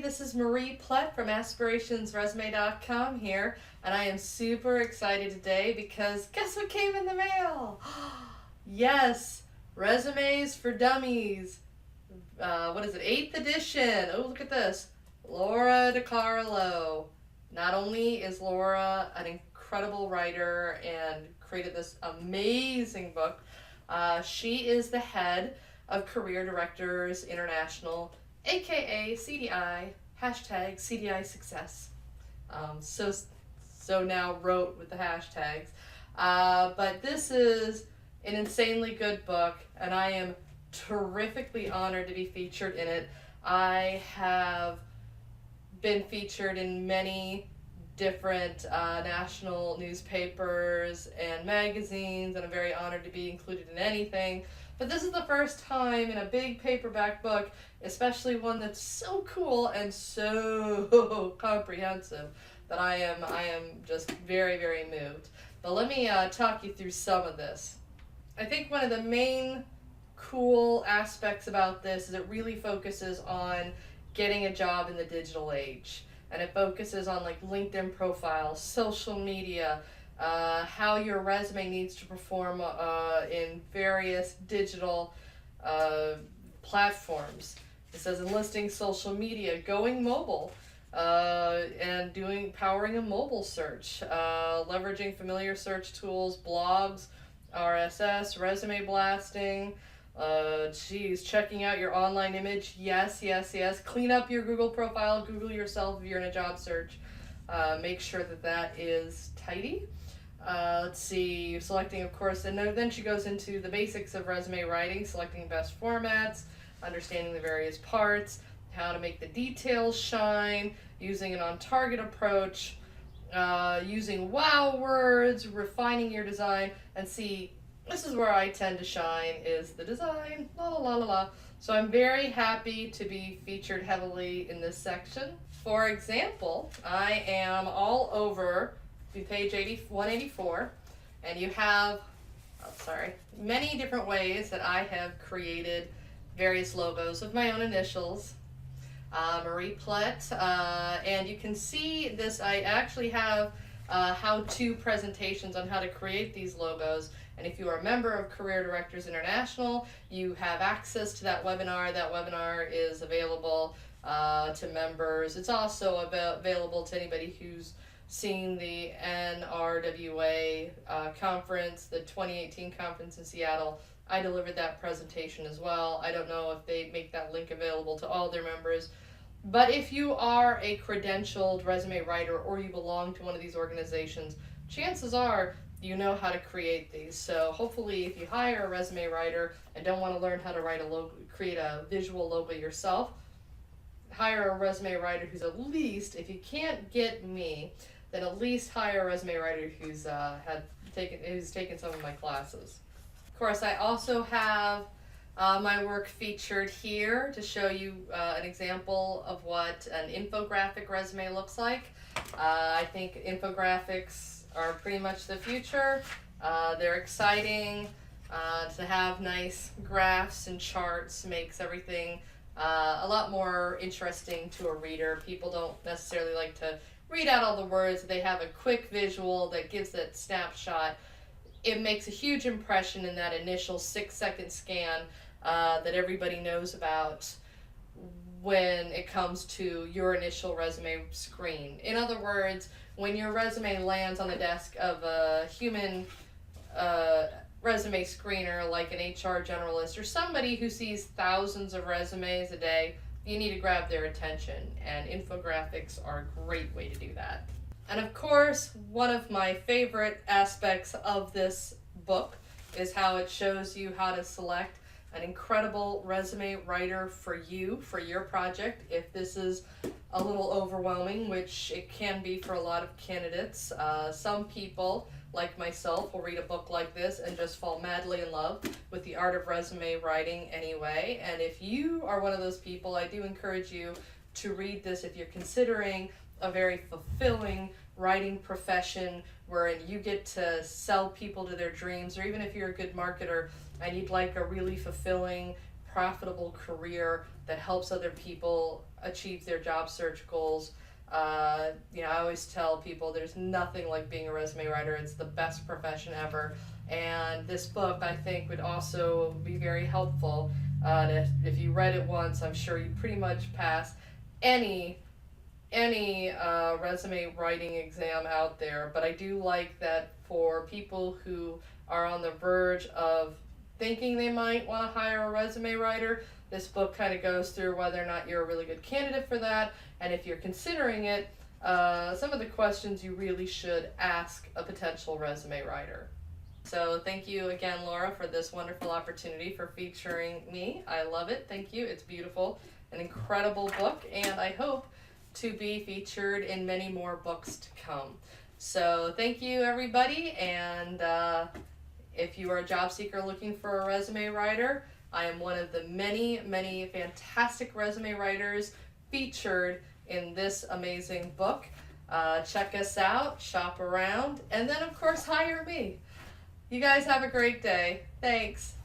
this is Marie Plett from aspirationsresume.com here, and I am super excited today because guess what came in the mail? Yes, Resumes for Dummies. What is it? 8th edition. Oh, look at this. Laura DiCarlo. Not only is Laura an incredible writer and created this amazing book, she is the head of Career Directors International, aka CDI, hashtag CDI Success. So now wrote with the hashtags. But this is an insanely good book, and I am terrifically honored to be featured in it. I have been featured in many different national newspapers and magazines, and I'm very honored to be included in anything. But this is the first time in a big paperback book, especially one that's so cool and so comprehensive, that I am just very, very moved. But let me talk you through some of this. I think one of the main cool aspects about this is it really focuses on getting a job in the digital age. And it focuses on like LinkedIn profiles, social media, how your resume needs to perform in various digital platforms. It says enlisting social media, going mobile, and powering a mobile search, leveraging familiar search tools, blogs, RSS, resume blasting, checking out your online image. Yes. Clean up your Google profile. Google yourself if you're in a job search. Make sure that is tidy. Let's see, selecting, of course, and then she goes into the basics of resume writing, selecting best formats, understanding the various parts, how to make the details shine, using an on-target approach, using wow words, refining your design, and see, this is where I tend to shine, is the design, la la la la la. So I'm very happy to be featured heavily in this section. For example, I am all over page 184, and you have, many different ways that I have created various logos of my own initials, Marie Plett, and you can see this. I actually have how-to presentations on how to create these logos, and if you are a member of Career Directors International, you have access to that webinar. That webinar is available to members. It's also available to anybody who's seen the NRWA conference, the 2018 conference in Seattle. I delivered that presentation as well. I don't know if they make that link available to all their members, but if you are a credentialed resume writer or you belong to one of these organizations, chances are you know how to create these. So hopefully if you hire a resume writer and don't want to learn how to write a logo, create a visual logo yourself, hire a resume writer who's at least, if you can't get me, then at least hire a resume writer who's taken some of my classes. Of course, I also have my work featured here to show you an example of what an infographic resume looks like. I think infographics are pretty much the future. They're exciting. To have nice graphs and charts makes everything a lot more interesting to a reader. People don't necessarily like to read out all the words. They have a quick visual that gives that snapshot. It makes a huge impression in that initial 6-second scan that everybody knows about when it comes to your initial resume screen. In other words, when your resume lands on the desk of a human resume screener like an HR generalist or somebody who sees thousands of resumes a day, you need to grab their attention, and infographics are a great way to do that. And of course, one of my favorite aspects of this book is how it shows you how to select an incredible resume writer for you, for your project. If this is a little overwhelming, which it can be for a lot of candidates, some people, like myself, will read a book like this and just fall madly in love with the art of resume writing anyway. And if you are one of those people, I do encourage you to read this if you're considering a very fulfilling writing profession wherein you get to sell people to their dreams, or even if you're a good marketer and you'd like a really fulfilling profitable career that helps other people achieve their job search goals. You know, I always tell people there's nothing like being a resume writer. It's the best profession ever. And this book, I think, would also be very helpful. If you read it once, I'm sure you pretty much pass any resume writing exam out there. But I do like that for people who are on the verge of thinking they might want to hire a resume writer, this book kind of goes through whether or not you're a really good candidate for that, and if you're considering it, some of the questions you really should ask a potential resume writer. So thank you again, Laura, for this wonderful opportunity for featuring me. I love it. Thank you. It's beautiful, an incredible book, and I hope to be featured in many more books to come. So thank you, everybody, and if you are a job seeker looking for a resume writer, I am one of the many, many fantastic resume writers featured in this amazing book. Check us out, shop around, and then, of course, hire me. You guys have a great day. Thanks.